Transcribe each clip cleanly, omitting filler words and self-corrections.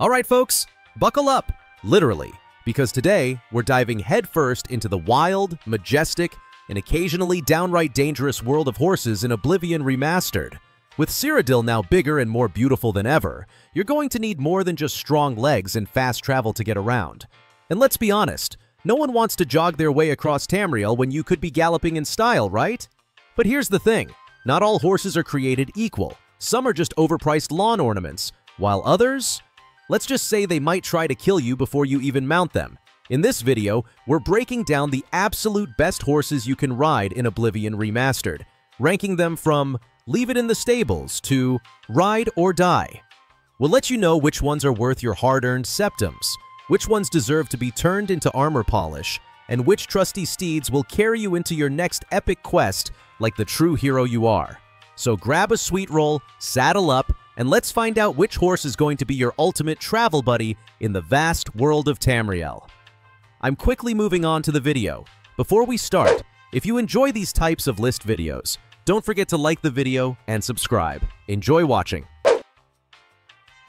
Alright folks, buckle up, literally, because today we're diving headfirst into the wild, majestic, and occasionally downright dangerous world of horses in Oblivion Remastered. With Cyrodiil now bigger and more beautiful than ever, you're going to need more than just strong legs and fast travel to get around. And let's be honest, no one wants to jog their way across Tamriel when you could be galloping in style, right? But here's the thing, not all horses are created equal. Some are just overpriced lawn ornaments, while others, let's just say they might try to kill you before you even mount them. In this video, we're breaking down the absolute best horses you can ride in Oblivion Remastered, ranking them from leave it in the stables to ride or die. We'll let you know which ones are worth your hard-earned septums, which ones deserve to be turned into armor polish, and which trusty steeds will carry you into your next epic quest like the true hero you are. So grab a sweet roll, saddle up, and let's find out which horse is going to be your ultimate travel buddy in the vast world of Tamriel. I'm quickly moving on to the video. Before we start, if you enjoy these types of list videos, don't forget to like the video and subscribe. Enjoy watching.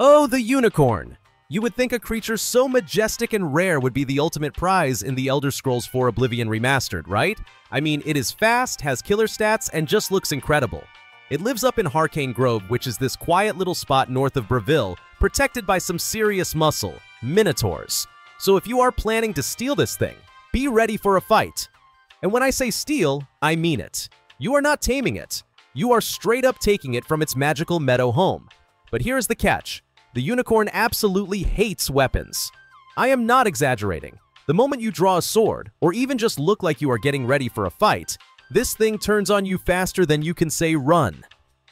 Oh, the unicorn! You would think a creature so majestic and rare would be the ultimate prize in the Elder Scrolls IV Oblivion Remastered, right? I mean, it is fast, has killer stats, and just looks incredible. It lives up in Harcane Grove, which is this quiet little spot north of Breville, protected by some serious muscle, minotaurs. So if you are planning to steal this thing, be ready for a fight. And when I say steal, I mean it. You are not taming it. You are straight up taking it from its magical meadow home. But here's the catch. The unicorn absolutely hates weapons. I am not exaggerating. The moment you draw a sword, or even just look like you are getting ready for a fight, this thing turns on you faster than you can say run.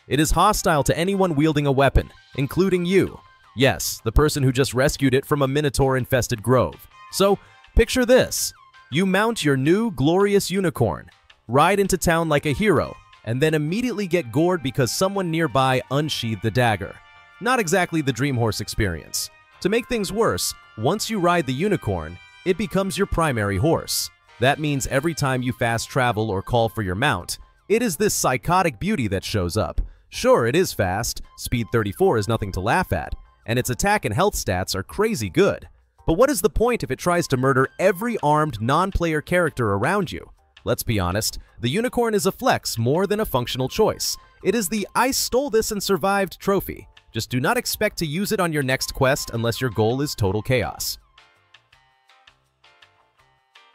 It is hostile to anyone wielding a weapon, including you. Yes, the person who just rescued it from a minotaur-infested grove. So, picture this. You mount your new, glorious unicorn, ride into town like a hero, and then immediately get gored because someone nearby unsheathed the dagger. Not exactly the dream horse experience. To make things worse, once you ride the unicorn, it becomes your primary horse. That means every time you fast travel or call for your mount, it is this psychotic beauty that shows up. Sure, it is fast, speed 34 is nothing to laugh at, and its attack and health stats are crazy good. But what is the point if it tries to murder every armed non-player character around you? Let's be honest, the unicorn is a flex more than a functional choice. It is the "I stole this and survived" trophy. Just do not expect to use it on your next quest unless your goal is total chaos.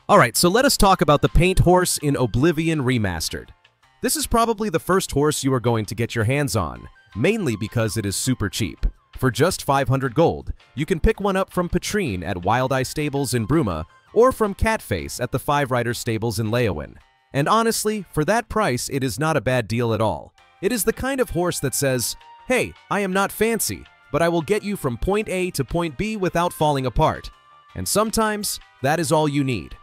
Alright, so let us talk about the paint horse in Oblivion Remastered. This is probably the first horse you are going to get your hands on, mainly because it is super cheap. For just 500 gold, you can pick one up from Petrine at Wild Eye Stables in Bruma, or from Catface at the Five Rider Stables in Leowyn. And honestly, for that price, it is not a bad deal at all. It is the kind of horse that says, "Hey, I am not fancy, but I will get you from point A to point B without falling apart." And sometimes, that is all you need.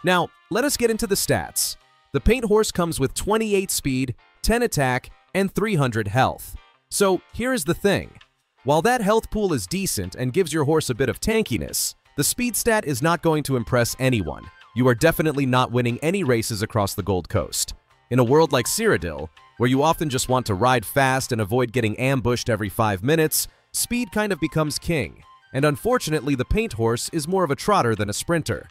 Now, let us get into the stats. The paint horse comes with 28 speed, 10 attack, and 300 health. So here is the thing. While that health pool is decent and gives your horse a bit of tankiness, the speed stat is not going to impress anyone. You are definitely not winning any races across the Gold Coast. In a world like Cyrodiil, where you often just want to ride fast and avoid getting ambushed every 5 minutes, speed kind of becomes king. And unfortunately, the paint horse is more of a trotter than a sprinter.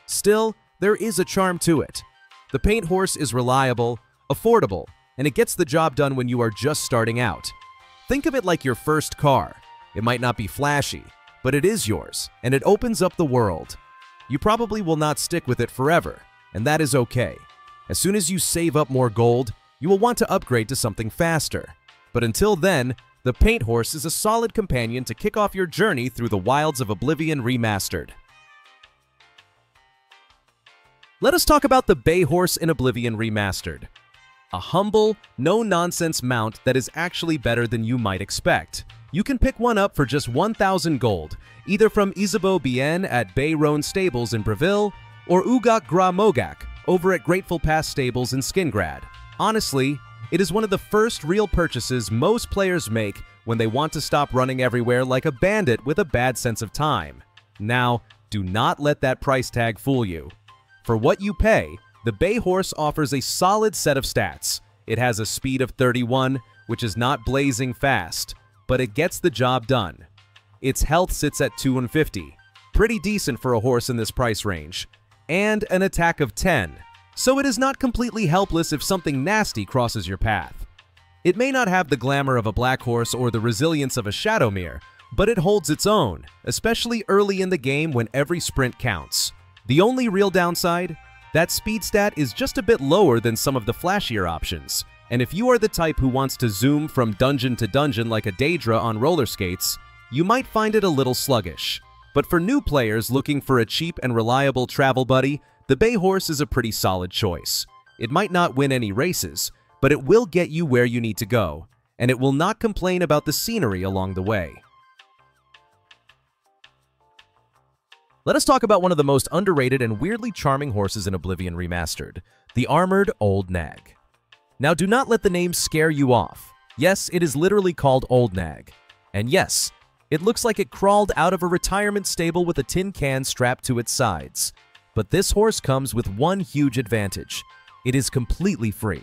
Still, there is a charm to it. The paint horse is reliable, affordable, and it gets the job done when you are just starting out. Think of it like your first car. It might not be flashy, but it is yours, and it opens up the world. You probably will not stick with it forever, and that is okay. As soon as you save up more gold, you will want to upgrade to something faster. But until then, the paint horse is a solid companion to kick off your journey through the wilds of Oblivion Remastered. Let us talk about the bay horse in Oblivion Remastered. A humble, no-nonsense mount that is actually better than you might expect. You can pick one up for just 1,000 gold, either from Isabeau Bien at Bay Roan Stables in Breville, or Ugak Gra Mogak over at Grateful Pass Stables in Skingrad. Honestly, it is one of the first real purchases most players make when they want to stop running everywhere like a bandit with a bad sense of time. Now, do not let that price tag fool you. For what you pay, the bay horse offers a solid set of stats. It has a speed of 31, which is not blazing fast, but it gets the job done. Its health sits at 250, pretty decent for a horse in this price range, and an attack of 10, so it is not completely helpless if something nasty crosses your path. It may not have the glamour of a black horse or the resilience of a Shadowmere, but it holds its own, especially early in the game when every sprint counts. The only real downside? That speed stat is just a bit lower than some of the flashier options, and if you are the type who wants to zoom from dungeon to dungeon like a Daedra on roller skates, you might find it a little sluggish. But for new players looking for a cheap and reliable travel buddy, the bay horse is a pretty solid choice. It might not win any races, but it will get you where you need to go, and it will not complain about the scenery along the way. Let us talk about one of the most underrated and weirdly charming horses in Oblivion Remastered, the armored Old Nag. Now do not let the name scare you off. Yes, it is literally called Old Nag. And yes, it looks like it crawled out of a retirement stable with a tin can strapped to its sides. But this horse comes with one huge advantage. It is completely free.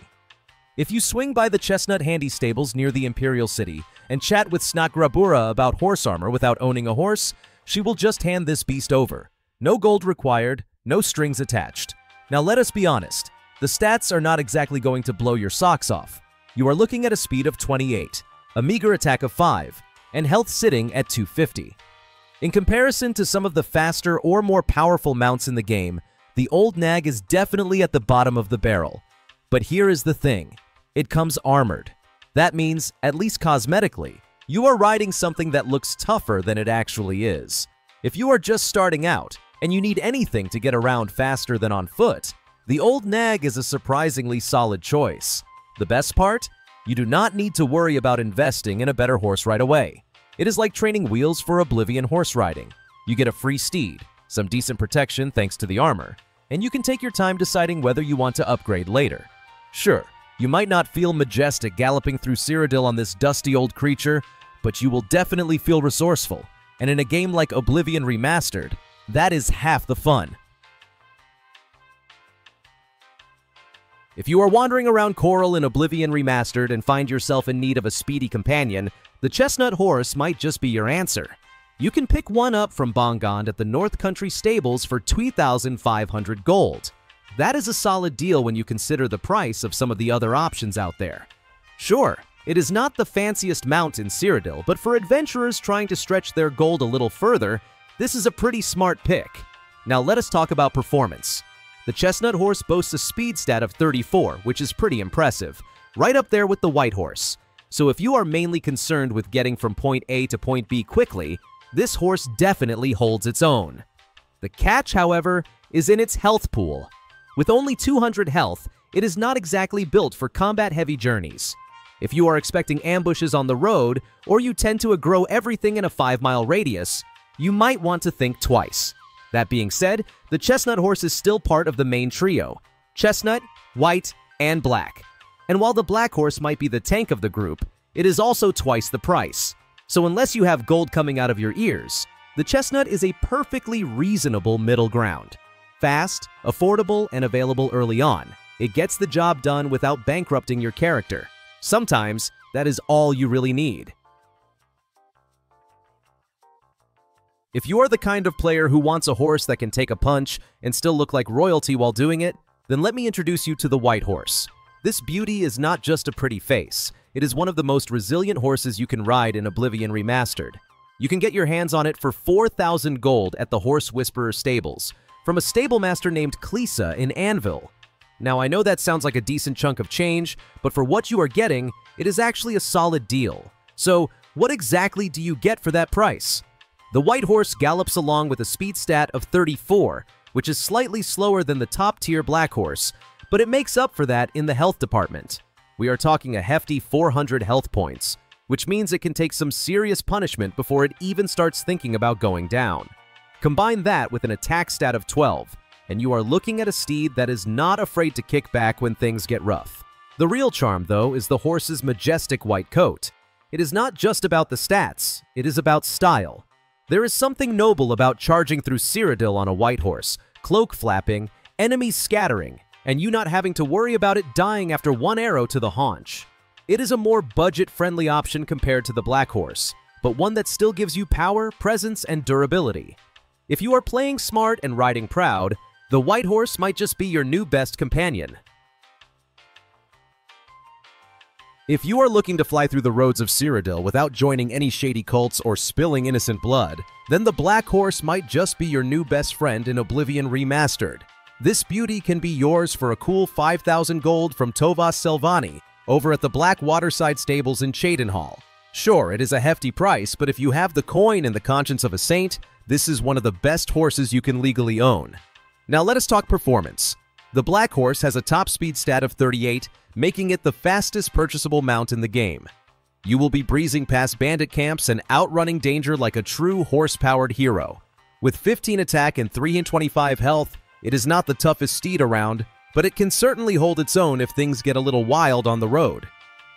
If you swing by the Chestnut handy stables near the Imperial City and chat with Snagrabura about horse armor without owning a horse, she will just hand this beast over. No gold required, no strings attached. Now let us be honest, the stats are not exactly going to blow your socks off. You are looking at a speed of 28, a meager attack of 5, and health sitting at 250. In comparison to some of the faster or more powerful mounts in the game, the Old Nag is definitely at the bottom of the barrel. But here is the thing, it comes armored. That means, at least cosmetically, you are riding something that looks tougher than it actually is. If you are just starting out, and you need anything to get around faster than on foot, the Old Nag is a surprisingly solid choice. The best part? You do not need to worry about investing in a better horse right away. It is like training wheels for Oblivion horse riding. You get a free steed, some decent protection thanks to the armor, and you can take your time deciding whether you want to upgrade later. Sure, you might not feel majestic galloping through Cyrodiil on this dusty old creature, but you will definitely feel resourceful, and in a game like Oblivion Remastered, that is half the fun. If you are wandering around Coral in Oblivion Remastered and find yourself in need of a speedy companion, the Chestnut horse might just be your answer. You can pick one up from Bongond at the North Country Stables for 2,500 gold. That is a solid deal when you consider the price of some of the other options out there. Sure, it is not the fanciest mount in Cyrodiil, but for adventurers trying to stretch their gold a little further, this is a pretty smart pick. Now let us talk about performance. The Chestnut horse boasts a speed stat of 34, which is pretty impressive, right up there with the white horse. So if you are mainly concerned with getting from point A to point B quickly, this horse definitely holds its own. The catch, however, is in its health pool. With only 200 health, it is not exactly built for combat-heavy journeys. If you are expecting ambushes on the road, or you tend to aggro everything in a 5-mile radius, you might want to think twice. That being said, the Chestnut horse is still part of the main trio: Chestnut, White, and Black. And while the Black horse might be the tank of the group, it is also twice the price. So unless you have gold coming out of your ears, the Chestnut is a perfectly reasonable middle ground. Fast, affordable, and available early on, it gets the job done without bankrupting your character. Sometimes, that is all you really need. If you are the kind of player who wants a horse that can take a punch and still look like royalty while doing it, then let me introduce you to the White horse. This beauty is not just a pretty face, it is one of the most resilient horses you can ride in Oblivion Remastered. You can get your hands on it for 4,000 gold at the Horse Whisperer stables, from a stablemaster named Clesa in Anvil. Now I know that sounds like a decent chunk of change, but for what you are getting, it is actually a solid deal. So what exactly do you get for that price? The White horse gallops along with a speed stat of 34, which is slightly slower than the top-tier Black horse, but it makes up for that in the health department. We are talking a hefty 400 health points, which means it can take some serious punishment before it even starts thinking about going down. Combine that with an attack stat of 12, and you are looking at a steed that is not afraid to kick back when things get rough. The real charm, though, is the horse's majestic white coat. It is not just about the stats, it is about style. There is something noble about charging through Cyrodiil on a white horse, cloak flapping, enemies scattering, and you not having to worry about it dying after one arrow to the haunch. It is a more budget-friendly option compared to the Black horse, but one that still gives you power, presence, and durability. If you are playing smart and riding proud, the white horse might just be your new best companion. If you are looking to fly through the roads of Cyrodiil without joining any shady cults or spilling innocent blood, then the black horse might just be your new best friend in Oblivion Remastered. This beauty can be yours for a cool 5,000 gold from Tovas Selvani over at the Black Waterside Stables in Cheydinhal. Sure, it is a hefty price, but if you have the coin and the conscience of a saint, this is one of the best horses you can legally own. Now let us talk performance. The black horse has a top speed stat of 38, making it the fastest purchasable mount in the game. You will be breezing past bandit camps and outrunning danger like a true horse-powered hero. With 15 attack and 325 health, it is not the toughest steed around, but it can certainly hold its own if things get a little wild on the road.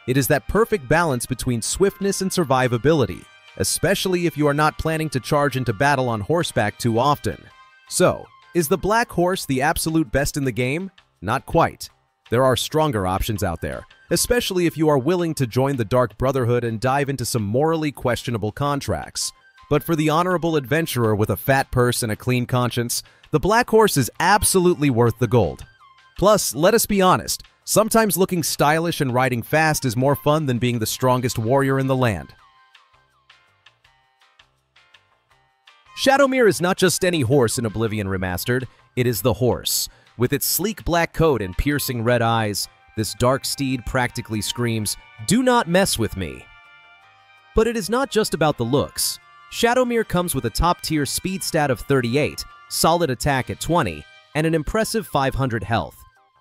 It is that perfect balance between swiftness and survivability, especially if you are not planning to charge into battle on horseback too often. So, is the black horse the absolute best in the game? Not quite. There are stronger options out there, especially if you are willing to join the Dark Brotherhood and dive into some morally questionable contracts. But for the honorable adventurer with a fat purse and a clean conscience, the black horse is absolutely worth the gold. Plus, let us be honest, sometimes looking stylish and riding fast is more fun than being the strongest warrior in the land. Shadowmere is not just any horse in Oblivion Remastered, it is the horse. With its sleek black coat and piercing red eyes, this dark steed practically screams, "Do not mess with me." But it is not just about the looks. Shadowmere comes with a top-tier speed stat of 38, solid attack at 20, and an impressive 500 health.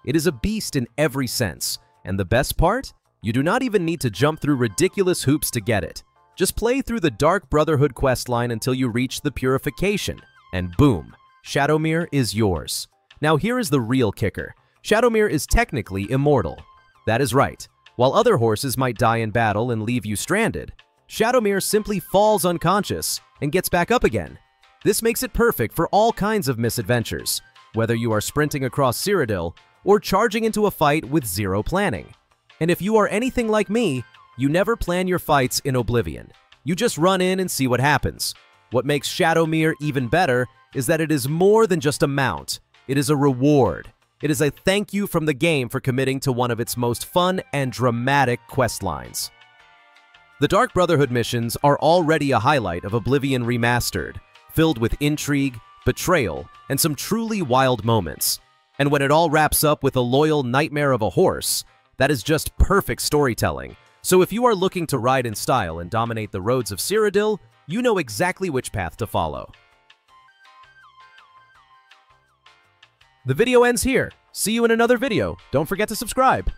It is a beast in every sense, and the best part? You do not even need to jump through ridiculous hoops to get it. Just play through the Dark Brotherhood questline until you reach the Purification, and boom, Shadowmere is yours. Now here is the real kicker. Shadowmere is technically immortal. That is right. While other horses might die in battle and leave you stranded, Shadowmere simply falls unconscious and gets back up again. This makes it perfect for all kinds of misadventures, whether you are sprinting across Cyrodiil or charging into a fight with zero planning. And if you are anything like me, you never plan your fights in Oblivion. You just run in and see what happens. What makes Shadowmere even better is that it is more than just a mount. It is a reward. It is a thank you from the game for committing to one of its most fun and dramatic questlines. The Dark Brotherhood missions are already a highlight of Oblivion Remastered, filled with intrigue, betrayal, and some truly wild moments. And when it all wraps up with a loyal nightmare of a horse, that is just perfect storytelling. So if you are looking to ride in style and dominate the roads of Cyrodiil, you know exactly which path to follow. The video ends here. See you in another video. Don't forget to subscribe.